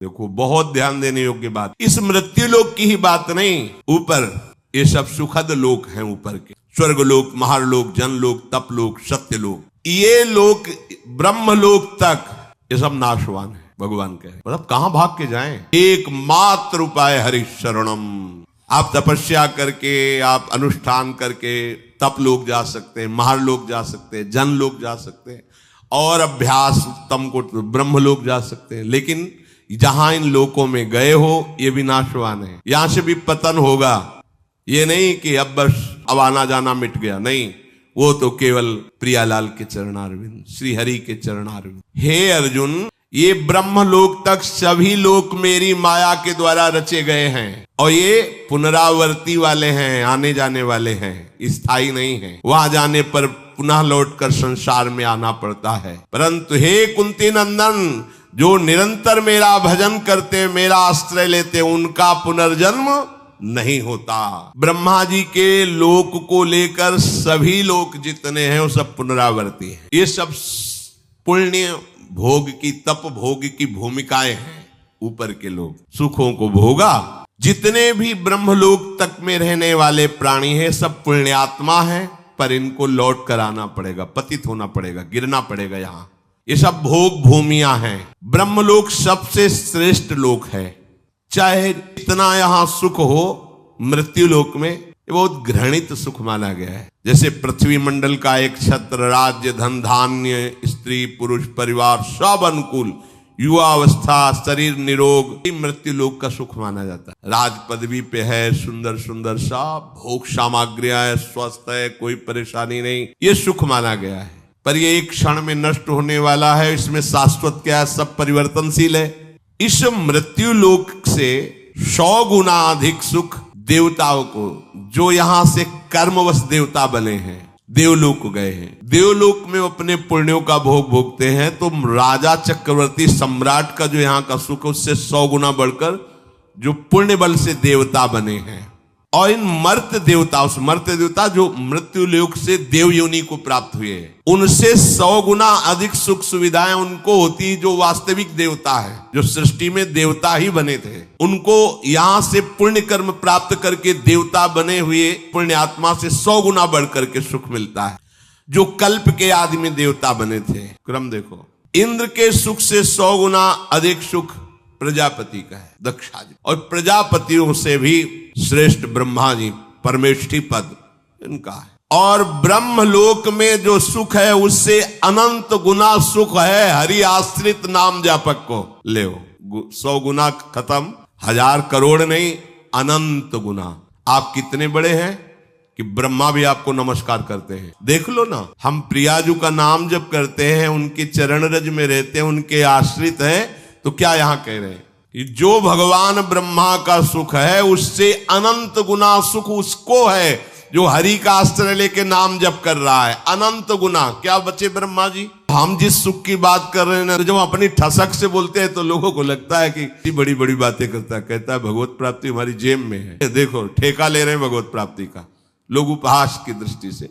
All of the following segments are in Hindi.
देखो बहुत ध्यान देने योग्य बात, इस मृत्यु लोक की ही बात नहीं, ऊपर ये सब सुखद लोक हैं, ऊपर के स्वर्ग लोक, महालोक, जनलोक, तपलोक, सत्यलोक, ये लोक ब्रह्म लोक तक ये सब नाशवान है। भगवान कहे मतलब कहां भाग के जाएं, एकमात्र उपाय हरि शरणम। आप तपस्या करके, आप अनुष्ठान करके तप लोक जा सकते हैं, महालोक जा सकते हैं, जन लोक जा सकते हैं, और अभ्यास उत्तम को ब्रह्म लोक जा सकते हैं। लेकिन जहां इन लोकों में गए हो ये भी नाशवान है, यहां से भी पतन होगा। ये नहीं कि अब बस अब आना जाना मिट गया, नहीं, वो तो केवल प्रियालाल के चरणारविंद, श्री हरि के चरणारविंद। हे अर्जुन, ये ब्रह्म लोक तक सभी लोक मेरी माया के द्वारा रचे गए हैं, और ये पुनरावर्ती वाले हैं, आने जाने वाले हैं, स्थायी नहीं है। वहां जाने पर पुनः लौटकर संसार में आना पड़ता है। परंतु हे कुंती नंदन, जो निरंतर मेरा भजन करते, मेरा आश्रय लेते, उनका पुनर्जन्म नहीं होता। ब्रह्मा जी के लोक को लेकर सभी लोक जितने हैं वो सब पुनरावर्ती हैं। ये सब पुण्य भोग की, तप भोग की भूमिकाएं हैं। ऊपर के लोग सुखों को भोगा, जितने भी ब्रह्मलोक तक में रहने वाले प्राणी हैं सब पुण्यात्मा हैं, पर इनको लौट कर आना पड़ेगा, पतित होना पड़ेगा, गिरना पड़ेगा। यहाँ ये सब भोग भूमियां हैं। ब्रह्मलोक सबसे श्रेष्ठ लोक है। चाहे इतना यहाँ सुख हो, मृत्यु लोक में बहुत घृणित सुख माना गया है। जैसे पृथ्वी मंडल का एक छत्र, राज्य, धन, धान्य, स्त्री, पुरुष, परिवार सब अनुकूल, युवावस्था, शरीर निरोग, मृत्यु लोक का सुख माना जाता है। राज पदवी पे है, सुंदर सुंदर सब भोग सामग्रियां है, स्वस्थ है, कोई परेशानी नहीं, ये सुख माना गया है। पर ये एक क्षण में नष्ट होने वाला है, इसमें शाश्वत क्या है, सब परिवर्तनशील है। इस मृत्यु लोक से 100 गुना अधिक सुख देवताओं को, जो यहां से कर्मवश देवता बने हैं, देवलोक गए हैं, देवलोक में अपने पुण्यों का भोग भोगते हैं, तो राजा चक्रवर्ती सम्राट का जो यहाँ का सुख है उससे 100 गुना बढ़कर जो पुण्य बल से देवता बने हैं। और इन मर्त्य देवता, उस मर्त्य देवता जो मृत्यु लोक से देव योनि को प्राप्त हुए हैं, उनसे 100 गुना अधिक सुख सुविधाएं उनको होती, जो वास्तविक देवता है, जो सृष्टि में देवता ही बने थे। उनको यहां से पुण्य कर्म प्राप्त करके देवता बने हुए पुण्यात्मा से 100 गुना बढ़ करके सुख मिलता है, जो कल्प के आदि में देवता बने थे। क्रम देखो, इंद्र के सुख से 100 गुना अधिक सुख प्रजापति का है, दक्षाजी, और प्रजापतियों से भी श्रेष्ठ ब्रह्मा जी, परमेष्ठी पद इनका है। और ब्रह्मलोक में जो सुख है उससे अनंत गुना सुख है हरि आश्रित नाम जापक को। ले 100 गुना खत्म, 1000 करोड़ नहीं, अनंत गुना। आप कितने बड़े हैं कि ब्रह्मा भी आपको नमस्कार करते हैं। देख लो ना, हम प्रियाजू का नाम जब करते हैं, उनके चरण रज में रहते हैं, उनके आश्रित हैं, तो क्या यहां कह रहे हैं कि जो भगवान ब्रह्मा का सुख है उससे अनंत गुना सुख उसको है जो हरि का आश्रय लेके नाम जप कर रहा है। अनंत गुना क्या बचे ब्रह्मा जी। हम जिस सुख की बात कर रहे हैं ना, जब अपनी ठसक से बोलते हैं तो लोगों को लगता है कि बड़ी बड़ी बातें करता है, कहता है भगवत प्राप्ति हमारी जेब में है। देखो ठेका ले रहे हैं भगवत प्राप्ति का लोग उपहास की दृष्टि से।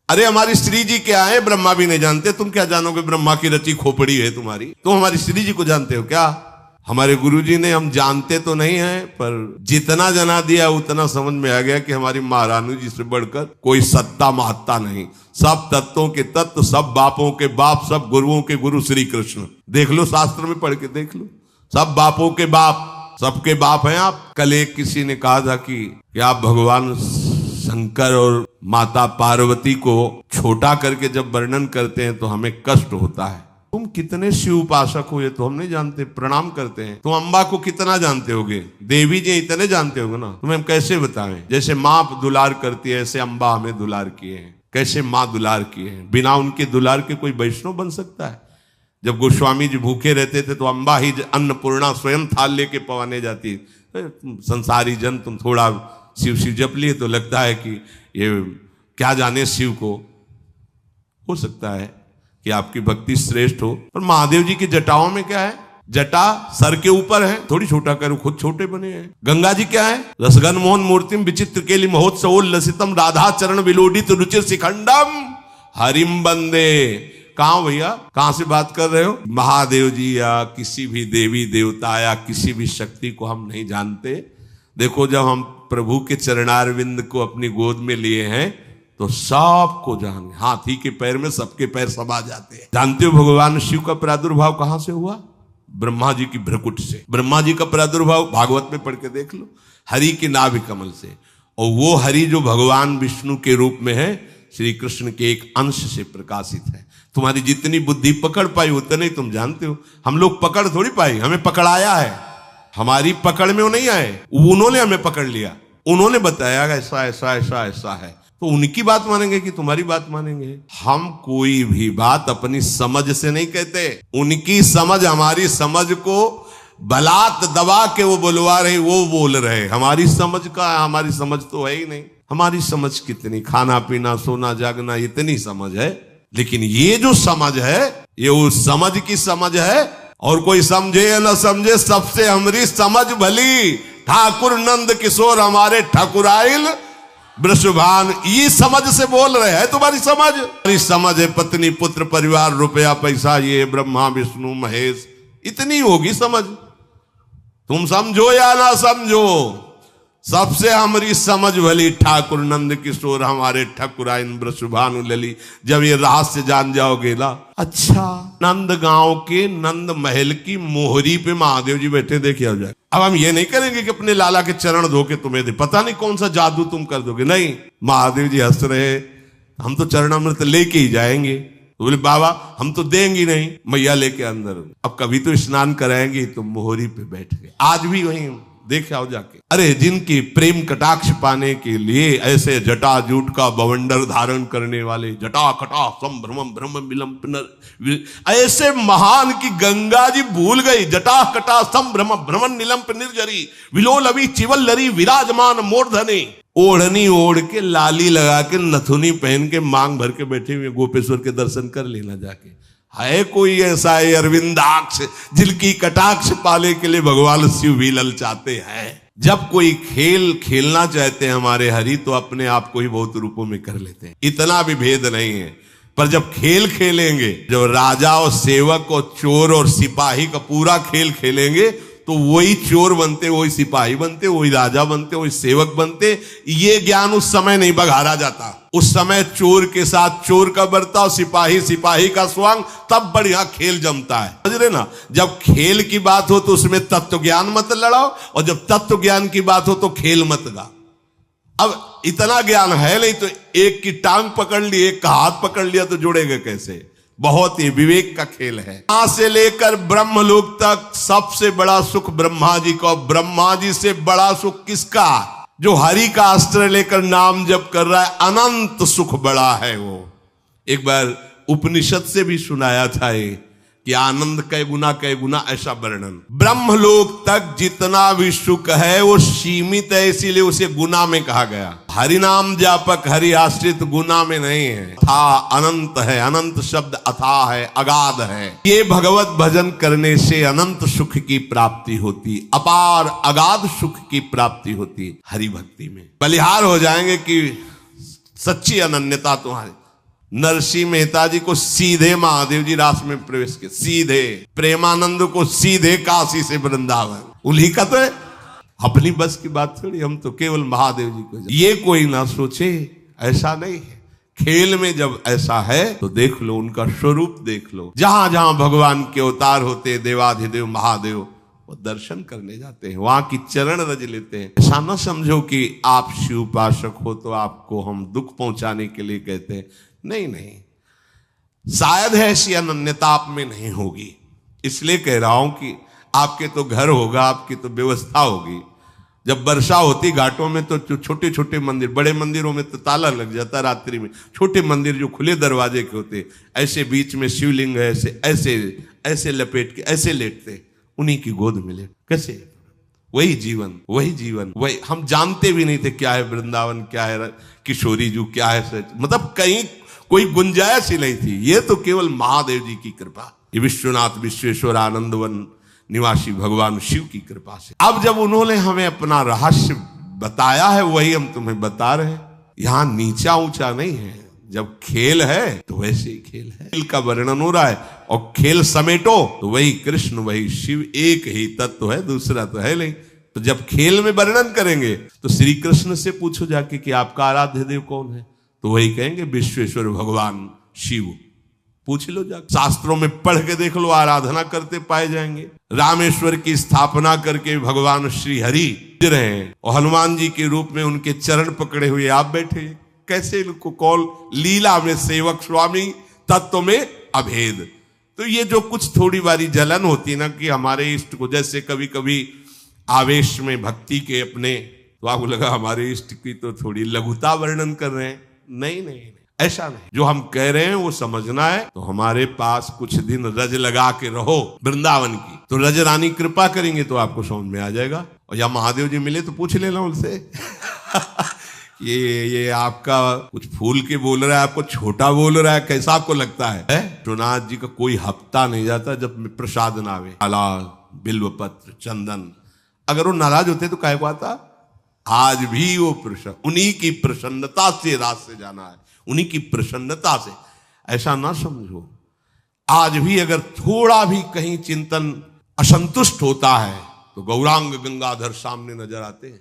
अरे हमारी श्री जी क्या है ब्रह्मा भी नहीं जानते, तुम क्या जानोगे ब्रह्मा की रची खोपड़ी है तुम्हारी, तुम हमारी श्री जी को जानते हो क्या। हमारे गुरुजी ने, हम जानते तो नहीं है पर जितना जना दिया उतना समझ में आ गया कि हमारी महारानी जी से बढ़कर कोई सत्ता महत्ता नहीं। सब तत्वों के तत्व, सब बापों के बाप, सब गुरुओं के गुरु श्री कृष्ण। देख लो शास्त्र में पढ़ के देख लो, सब बापों के बाप, सबके बाप हैं आप। कल एक किसी ने कहा था कि आप भगवान शंकर और माता पार्वती को छोटा करके जब वर्णन करते हैं तो हमें कष्ट होता है। तुम कितने शिव उपासक हो ये तो हम नहीं जानते, प्रणाम करते हैं। तुम अम्बा को कितना जानते होगे, देवी जी इतने जानते होगे ना, तुम्हें हम कैसे बताएं। जैसे माँ दुलार करती है ऐसे अम्बा हमें दुलार किए हैं, कैसे माँ दुलार किए हैं। बिना उनके दुलार के कोई वैष्णव बन सकता है। जब गोस्वामी जी भूखे रहते थे तो अम्बा ही अन्नपूर्णा स्वयं थाल लेके पवाने जाती। संसारी जन तुम थोड़ा शिव शिव जप लिए तो लगता है कि ये क्या जाने शिव को। हो सकता है कि आपकी भक्ति श्रेष्ठ हो, पर महादेव जी की जटाओं में क्या है, जटा सर के ऊपर है, थोड़ी छोटा करो, खुद छोटे बने हैं। गंगा जी क्या है, रसगन मोहन मूर्तिम विचित्र केली महोत्सव लसितम राधा चरण विलोडित रुचिर शिखंडम हरिम बंदे कहाँ भैया, कहाँ से बात कर रहे हो? महादेव जी या किसी भी देवी देवता या किसी भी शक्ति को हम नहीं जानते। देखो, जब हम प्रभु के चरणारविंद को अपनी गोद में लिए हैं तो सबको जान, हाथी के पैर में सबके पैर समा जाते हैं। जानते हो भगवान शिव का प्रादुर्भाव कहां से हुआ? ब्रह्मा जी की भ्रकुट से। ब्रह्मा जी का प्रादुर्भाव भागवत में पढ़ के देख लो, हरि के नाभि कमल से। और वो हरि जो भगवान विष्णु के रूप में है, श्री कृष्ण के एक अंश से प्रकाशित है। तुम्हारी जितनी बुद्धि पकड़ पाई उतने ही तुम जानते हो। हम लोग पकड़ थोड़ी पाई, हमें पकड़ाया है। हमारी पकड़ में वो नहीं आए, उन्होंने हमें पकड़ लिया, उन्होंने बताया ऐसा ऐसा ऐसा ऐसा है। तो उनकी बात मानेंगे कि तुम्हारी बात मानेंगे? हम कोई भी बात अपनी समझ से नहीं कहते। उनकी समझ हमारी समझ को बलात् दबा के वो बुलवा रहे, वो बोल रहे। हमारी समझ का, हमारी समझ तो है ही नहीं। हमारी समझ कितनी, खाना पीना सोना जागना, इतनी समझ है। लेकिन ये जो समझ है, ये उस समझ की समझ है। और कोई समझे या न समझे, सबसे हमारी समझ भली। ठाकुर नंद किशोर हमारे ठकुराइल वृषभान, ये समझ से बोल रहे हैं। तुम्हारी समझ है पत्नी पुत्र परिवार रुपया पैसा, ये ब्रह्मा विष्णु महेश, इतनी होगी समझ। तुम समझो या ना समझो, सबसे हमारी समझ भली ठाकुर नंद किशोर हमारे ठकुराइन वृषभानु लली। जब ये रहस्य जान जाओगे ना, अच्छा नंद गांव के नंद महल की मोहरी पे महादेव जी बैठे, देखे हो जाए। अब हम ये नहीं करेंगे कि अपने लाला के चरण धो के तुम्हें दे, पता नहीं कौन सा जादू तुम कर दोगे। नहीं, महादेव जी हंस रहे, हम तो चरणामृत लेके ही जाएंगे। तो बोले बाबा हम तो देंगे नहीं, मैया लेके अंदर। अब कभी तो स्नान कराएंगे, तो मोहरी पे बैठ गए। आज भी वहीं देख आओ जाके। अरे जिनकी प्रेम कटाक्ष पाने के लिए ऐसे जटा जूट का बवंडर धारण करने वाले, जटा कटा संभ्रमम ब्रह्म विलंब, ऐसे महान की गंगा जी भूल गई। जटा कटा संभ्रम भ्रमण निलंप निर्जरी, विलोल अभी चिवल लरी विराजमान मूर्धने। ओढ़नी ओढ़ के, लाली लगा के, नथुनी पहन के, मांग भर के बैठे हुए गोपेश्वर के दर्शन कर लेना जाके। है कोई ऐसा है अरविंदाक्ष जिनकी कटाक्ष पाले के लिए भगवान शिव भी ललचाते हैं? जब कोई खेल खेलना चाहते हैं हमारे हरि, तो अपने आप को ही बहुत रूपों में कर लेते हैं। इतना भी भेद नहीं है। पर जब खेल खेलेंगे, जब राजा और सेवक और चोर और सिपाही का पूरा खेल खेलेंगे, तो वही चोर बनते, वही सिपाही बनते, वही राजा बनते, वही सेवक बनते। ये ज्ञान उस समय नहीं बघारा जाता। उस समय चोर के साथ चोर का बर्ताव, सिपाही सिपाही का स्वांग, तब बढ़िया खेल जमता है। समझ रहे ना? जब खेल की बात हो तो उसमें तत्व ज्ञान मत लड़ाओ, और जब तत्व ज्ञान की बात हो तो खेल मत गा। अब इतना ज्ञान है नहीं, तो एक की टांग पकड़ ली, एक का हाथ पकड़ लिया, तो जुड़ेगा कैसे? बहुत ही विवेक का खेल है। यहां से लेकर ब्रह्मलोक तक सबसे बड़ा सुख ब्रह्मा जी का। ब्रह्मा जी से बड़ा सुख किसका? जो हरि का अस्त्र लेकर नाम जप कर रहा है, अनंत सुख बड़ा है वो। एक बार उपनिषद से भी सुनाया था ये कि आनंद कै गुना ऐसा वर्णन। ब्रह्मलोक तक जितना भी सुख है वो सीमित है, इसीलिए उसे गुना में कहा गया। हरि नाम जापक हरि आश्रित गुना में नहीं है, था अनंत है। अनंत शब्द अथा है, अगाध है। ये भगवत भजन करने से अनंत सुख की प्राप्ति होती, अपार अगाध सुख की प्राप्ति होती। हरि भक्ति में बलिहार हो जाएंगे कि सच्ची अनन्यता तुम्हारी। नरसिंह मेहता जी को सीधे महादेव जी रास में प्रवेश किया, सीधे। प्रेमानंद को सीधे काशी से वृंदावन। उन्हीं का तो है, अपनी बस की बात थोड़ी। हम तो केवल महादेव जी को। ये कोई ना सोचे, ऐसा नहीं है। खेल में जब ऐसा है तो देख लो, उनका स्वरूप देख लो। जहां जहां भगवान के अवतार होते, देवाधिदेव महादेव, वो दर्शन करने जाते हैं, वहां की चरण रज लेते हैं। ऐसा ना समझो कि आप शिव उपासक हो तो आपको हम दुख पहुंचाने के लिए कहते हैं। नहीं नहीं, शायद है ऐसी अनन्यता आप में नहीं होगी, इसलिए कह रहा हूं कि आपके तो घर होगा, आपकी तो व्यवस्था होगी। जब वर्षा होती घाटों में तो छोटे छोटे मंदिर, बड़े मंदिरों में तो ताला लग जाता रात्रि में। छोटे मंदिर जो खुले दरवाजे के होते, ऐसे बीच में शिवलिंग है, ऐसे ऐसे ऐसे लपेट के ऐसे लेटते, उन्हीं की गोद में लेट। कैसे? वही जीवन, वही जीवन, वही। हम जानते भी नहीं थे क्या है वृंदावन, क्या है किशोरी जू, क्या है सच। मतलब कहीं कोई गुंजाइश ही नहीं थी। ये तो केवल महादेव जी की कृपा, ये विश्वनाथ विश्वेश्वर आनंदवन निवासी भगवान शिव की कृपा से। अब जब उन्होंने हमें अपना रहस्य बताया है, वही हम तुम्हें बता रहे हैं। यहां नीचा ऊंचा नहीं है, जब खेल है तो वैसे ही खेल है, खेल का वर्णन हो रहा है और खेल समेटो तो वही कृष्ण वही शिव एक ही तत्व है, दूसरा तो है नहीं। तो जब खेल में वर्णन करेंगे तो श्री कृष्ण से पूछो जाके कि आपका आराध्य देव कौन है, तो वही कहेंगे विश्वेश्वर भगवान शिव। पूछ लो जाके, शास्त्रों में पढ़ के देख लो, आराधना करते पाए जाएंगे। रामेश्वर की स्थापना करके भगवान श्री हरि रहे हैं और हनुमान जी के रूप में उनके चरण पकड़े हुए आप बैठे, कैसे इनको कौल लीला में सेवक स्वामी तत्व में अभेद। तो ये जो कुछ थोड़ी बारी जलन होती है ना कि हमारे इष्ट को, जैसे कभी कभी आवेश में भक्ति के अपने, तो आपको लगा हमारे इष्ट की तो थोड़ी लघुता वर्णन कर रहे हैं। नहीं नहीं, ऐसा नहीं। जो हम कह रहे हैं वो समझना है। तो हमारे पास कुछ दिन रज लगा के रहो वृंदावन की, तो रज रानी कृपा करेंगे तो आपको समझ में आ जाएगा। और या महादेव जी मिले तो पूछ लेना उनसे ये आपका कुछ फूल के बोल रहा है, आपको छोटा बोल रहा है, कैसा आपको लगता है? विश्वनाथ जी का कोई हफ्ता नहीं जाता जब प्रसाद ना आवे, आला बिल्व पत्र चंदन। अगर वो नाराज होते तो काहे को आता? आज भी वो प्रसन्न, उन्हीं की प्रसन्नता से रात से जाना है, उन्हीं की प्रसन्नता से। ऐसा ना समझो, आज भी अगर थोड़ा भी कहीं चिंतन असंतुष्ट होता है तो गौरांग गंगाधर सामने नजर आते हैं,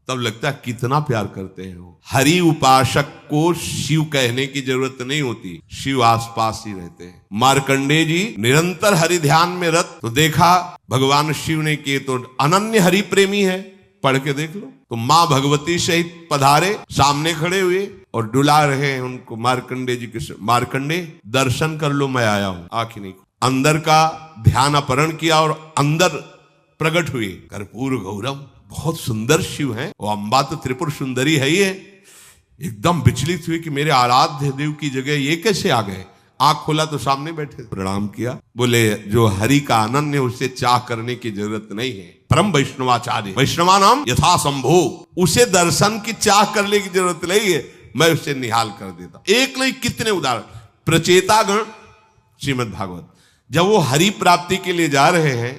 तब लगता है कितना प्यार करते हैं वो। हरि उपासक को शिव कहने की जरूरत नहीं होती, शिव आसपास ही रहते हैं। मार्कंडेय जी निरंतर हरि ध्यान में रत, तो देखा भगवान शिव ने किए तो अनन्य हरि प्रेमी है, पढ़ के देख लो। तो मां भगवती सहित पधारे, सामने खड़े हुए और डुला रहे हैं उनको। मार्कंडेय जी के मार्कंडेय दर्शन कर लो, मैं आया हूं। आंखें नहीं, अंदर का ध्यान अपहरण किया और अंदर प्रकट हुए। कर्पूर गौरम, बहुत सुंदर शिव हैं। वो अम्बा तो त्रिपुर सुंदरी है ही है। एकदम विचलित हुई कि मेरे आराध्य देव की जगह ये कैसे आ गए। आंख खोला तो सामने बैठे, प्रणाम किया। बोले जो हरि का आनंद है उसे चाह करने की जरूरत नहीं है। परम वैष्णवाचार्य, वैष्णवानाम यथा संभो, उसे दर्शन की चाह करने की जरूरत नहीं है, मैं उसे निहाल कर देता। एक नहीं कितने उदाहरण। प्रचेतागण श्रीमद् भागवत, जब वो हरि प्राप्ति के लिए जा रहे हैं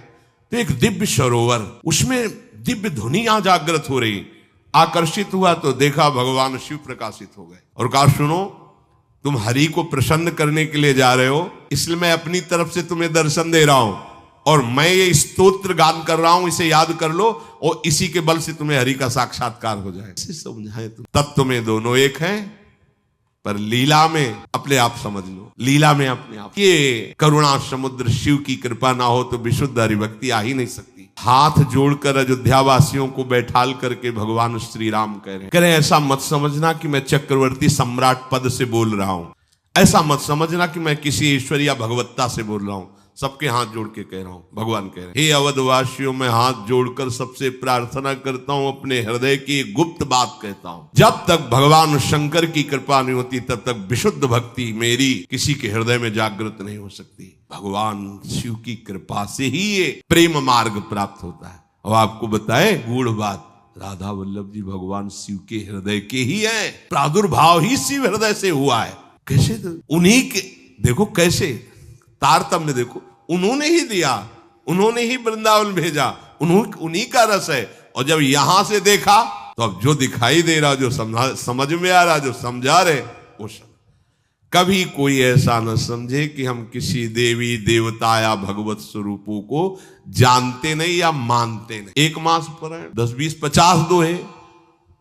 तो एक दिव्य सरोवर, उसमें दिव्य ध्वनियां जागृत हो रही। आकर्षित हुआ तो देखा भगवान शिव प्रकाशित हो गए और कहा सुनो, तुम हरि को प्रसन्न करने के लिए जा रहे हो, इसलिए मैं अपनी तरफ से तुम्हें दर्शन दे रहा हूं और मैं ये स्तोत्र गान कर रहा हूं, इसे याद कर लो और इसी के बल से तुम्हें हरि का साक्षात्कार हो जाए। इसे समझाए तुम, तत्व में दोनों एक हैं, पर लीला में अपने आप समझ लो, लीला में अपने आप। ये करुणा समुद्र शिव की कृपा ना हो तो विशुद्ध हरिभक्ति आ ही नहीं सकती। हाथ जोड़कर अयोध्या वासियों को बैठाल करके भगवान श्री राम कह रहे हैं, ऐसा मत समझना कि मैं चक्रवर्ती सम्राट पद से बोल रहा हूं, ऐसा मत समझना कि मैं किसी ईश्वर या भगवत्ता से बोल रहा हूं। सबके हाथ जोड़ के कह रहा हूं, भगवान कह रहे हैं, हे अवधवासियों, मैं हाथ जोड़कर सबसे प्रार्थना करता हूं, अपने हृदय की गुप्त बात कहता हूं। जब तक भगवान शंकर की कृपा नहीं होती तब तक विशुद्ध भक्ति मेरी किसी के हृदय में जागृत नहीं हो सकती। भगवान शिव की कृपा से ही ये प्रेम मार्ग प्राप्त होता है। और आपको बताए गूढ़ बात, राधा वल्लभ जी भगवान शिव के हृदय के ही है, प्रादुर्भाव ही शिव हृदय से हुआ है। कैसे? तो उन्हीं के देखो, कैसे तारतम्य देखो, उन्होंने ही दिया, उन्होंने ही वृंदावन भेजा, उन्हीं का रस है। और जब यहां से देखा तो अब जो दिखाई दे रहा, जो समझ में आ रहा, जो समझा रहे, वो कभी कोई ऐसा न समझे कि हम किसी देवी देवता या भगवत स्वरूपों को जानते नहीं या मानते नहीं। एक मास पर 10, 20, 50 दोहे,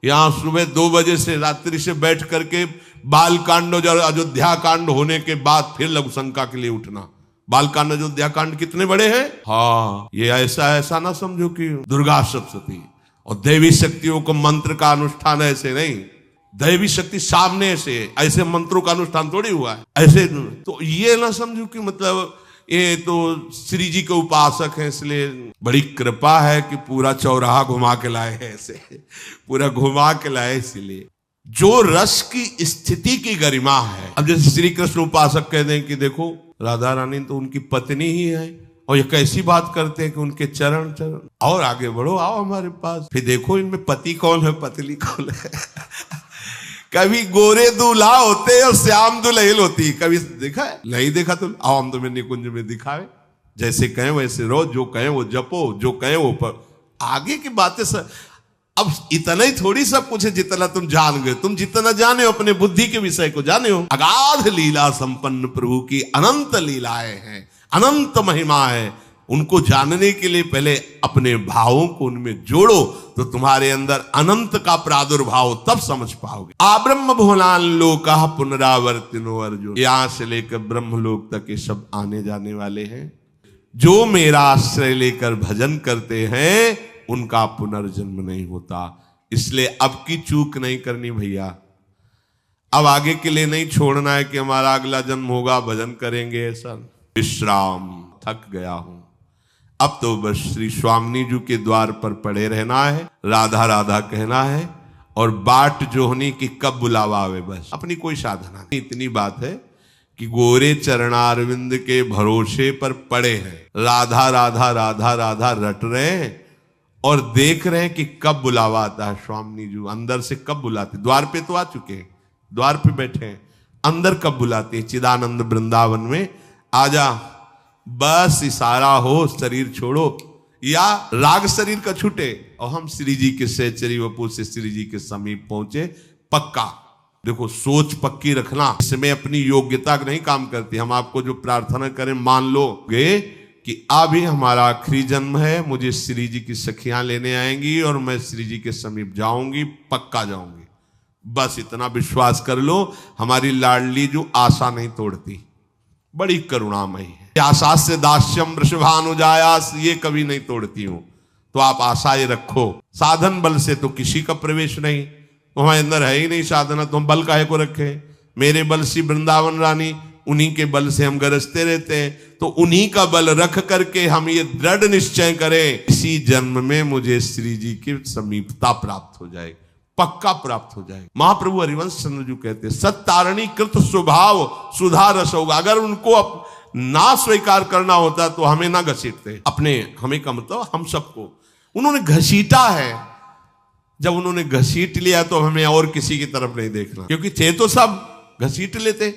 यहां सुबह 2 बजे से रात्रि से बैठ करके बाल कांड और अयोध्या कांड होने के बाद फिर लघु शंका के लिए उठना। बाल कांड अयोध्या कांड कितने बड़े हैं। हाँ, ये ऐसा ना समझो कि दुर्गा सप्तशती और देवी शक्तियों को मंत्र का अनुष्ठान ऐसे नहीं, दैवी शक्ति सामने से, ऐसे मंत्रों का अनुष्ठान थोड़ी हुआ है ऐसे। तो ये ना समझो कि मतलब ये तो श्री जी के उपासक हैं इसलिए बड़ी कृपा है कि पूरा चौराहा घुमा के लाए हैं, ऐसे पूरा घुमा के लाए। इसलिए जो रस की स्थिति की गरिमा है, अब जैसे श्री कृष्ण उपासक कह दें कि देखो राधा रानी तो उनकी पत्नी ही है, और ये कैसी बात करते हैं कि उनके चरण और आगे बढ़ो, आओ हमारे पास, फिर देखो इनमें पति कौन है पतली कौन है। कभी गोरे दूल्हा होते और श्याम दुल्हन होती, कभी देखा है? नहीं देखा तो आओ हम तुम्हें निकुंज में दिखावे, जैसे कहें वैसे रहो, जो कहें वो जपो, जो कहें वो पर आगे की बातें अब इतना ही थोड़ी सब कुछ है जितना तुम जान गए। तुम जितना जाने हो अपने बुद्धि के विषय को जाने हो। अगाध लीला संपन्न प्रभु की अनंत लीलाएं हैं, अनंत महिमा है। उनको जानने के लिए पहले अपने भावों को उनमें जोड़ो तो तुम्हारे अंदर अनंत का प्रादुर्भाव तब समझ पाओगे। आब्रह्म भुवनान लोका पुनरावर्तिनो अर्जुन, यहां से लेकर ब्रह्मलोक तक ये सब आने जाने वाले हैं। जो मेरा आश्रय लेकर भजन करते हैं उनका पुनर्जन्म नहीं होता। इसलिए अब की चूक नहीं करनी भैया। अब आगे के लिए नहीं छोड़ना है कि हमारा अगला जन्म होगा भजन करेंगे। ऐसा विश्राम, थक गया हूं। अब तो बस श्री स्वामिनी जी के द्वार पर पड़े रहना है, राधा राधा कहना है और बाट जोहनी की कब बुलावा आवे, बस अपनी कोई साधना नहीं। इतनी बात है कि गोरे चरणारविंद के भरोसे पर पड़े हैं, राधा राधा राधा राधा रट रहे हैं और देख रहे हैं कि कब बुलावा आता है। स्वामिनी जी अंदर से कब बुलाते, द्वार पे तो आ चुके हैं, द्वार पे बैठे हैं, अंदर कब बुलाते हैं। चिदानंद वृंदावन में आजा, बस इशारा हो, शरीर छोड़ो या राग शरीर का छूटे और हम श्री जी के सहचरी वपु से श्री जी के समीप पहुंचे। पक्का देखो, सोच पक्की रखना, इसमें अपनी योग्यता नहीं काम करती। हम आपको जो प्रार्थना करें मान लोगे कि अभी हमारा आखिरी जन्म है, मुझे श्री जी की सखियां लेने आएंगी और मैं श्री जी के समीप जाऊंगी, पक्का जाऊंगी। बस इतना विश्वास कर लो। हमारी लाडली जो आशा नहीं तोड़ती, बड़ी करुणामयी है। आशा से दास्यम वृषभानुजायास, ये कभी नहीं तोड़ती हूं। तो आप आशाएं रखो। साधन बल से तो किसी का प्रवेश नहीं, तुम्हारे अंदर है ही नहीं साधना, तुम बल काहे को रखे। मेरे बल से वृंदावन रानी, उन्हीं के बल से हम गरजते रहते हैं। तो उन्हीं का बल रख करके हम ये दृढ़ निश्चय करें, इसी जन्म में मुझे श्री जी की समीपता प्राप्त हो जाए, पक्का प्राप्त हो जाए। महाप्रभु हरिवंश चंद्र जी कहते हैं सत्तारणी कृत स्वभाव सुधा रस होगा। अगर उनको ना स्वीकार करना होता तो हमें ना घसीटते, अपने हमें का मतलब हम सबको उन्होंने घसीटा है। जब उन्होंने घसीट लिया तो हमें और किसी की तरफ नहीं देखना, क्योंकि थे तो सब घसीट लेते।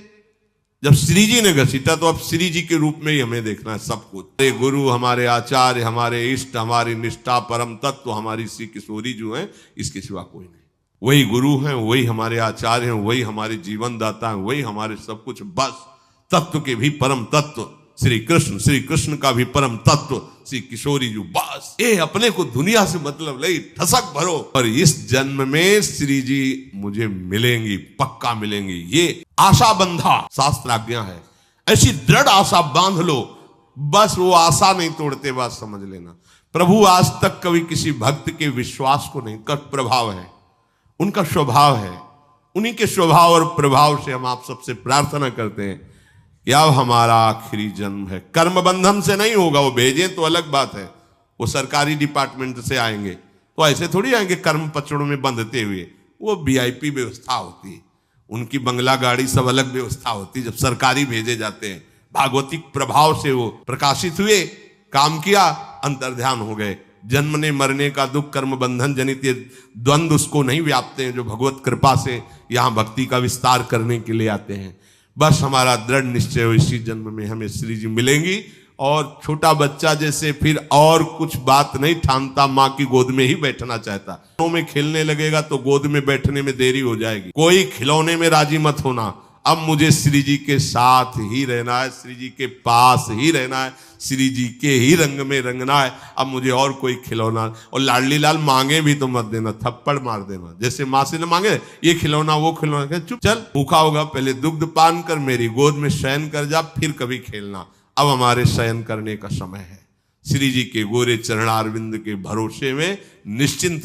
जब श्री जी ने घसीटा तो अब श्री जी के रूप में ही हमें देखना है सब कुछ। हमारे गुरु, हमारे आचार्य, हमारे इष्ट, हमारी निष्ठा, परम तत्व हमारी श्री किशोरी जो है, इसके सिवा कोई नहीं। वही गुरु हैं, वही हमारे आचार्य हैं, वही हमारे जीवन दाता हैं, वही हमारे सब कुछ। बस तत्व के भी परम तत्व श्री कृष्ण, श्री कृष्ण का भी परम तत्व श्री किशोरी जी। बस ये अपने को दुनिया से मतलब नहीं, ठसक भरो। और इस जन्म में श्री जी मुझे मिलेंगी, पक्का मिलेंगी, ये आशा बंधा शास्त्र आज्ञा है। ऐसी दृढ़ आशा बांध लो, बस वो आशा नहीं तोड़ते, बात समझ लेना। प्रभु आज तक कभी किसी भक्त के विश्वास को नहीं, का प्रभाव है, उनका स्वभाव है। उन्हीं के स्वभाव और प्रभाव से हम आप सबसे प्रार्थना करते हैं कि अब हमारा आखिरी जन्म है। कर्म बंधन से नहीं होगा, वो भेजें तो अलग बात है, वो सरकारी डिपार्टमेंट से आएंगे तो ऐसे थोड़ी आएंगे कर्म पचड़ों में बंधते हुए। वो वीआईपी व्यवस्था होती है, उनकी बंगला गाड़ी सब अलग व्यवस्था होती है। जब सरकारी भेजे जाते हैं, भागवतिक प्रभाव से वो प्रकाशित हुए, काम किया, अंतर्ध्यान हो गए। जन्मने मरने का दुख, कर्म बंधन जनित द्वंद्व उसको नहीं व्यापते हैं, जो भगवत कृपा से यहाँ भक्ति का विस्तार करने के लिए आते हैं। बस हमारा दृढ़ निश्चय हो, इसी जन्म में हमें श्री जी मिलेंगी। और छोटा बच्चा जैसे फिर और कुछ बात नहीं ठानता, माँ की गोद में ही बैठना चाहता। खिलौनों में खेलने लगेगा तो गोद में बैठने में देरी हो जाएगी। कोई खिलौने में राजी मत होना। अब मुझे श्री जी के साथ ही रहना है, श्री जी के पास ही रहना है, श्री जी के ही रंग में रंगना है। अब मुझे और कोई खिलौना, और लाडली लाल मांगे भी तो मत देना, थप्पड़ मार देना। जैसे माँ से न मांगे ये खिलौना वो खिलौना, चुप चल, भूखा होगा, पहले दुग्ध पान कर, मेरी गोद में शयन कर जा, फिर कभी खेलना। अब हमारे शयन करने का समय है। श्री जी के गोरे चरणारविंद के भरोसे में निश्चिंत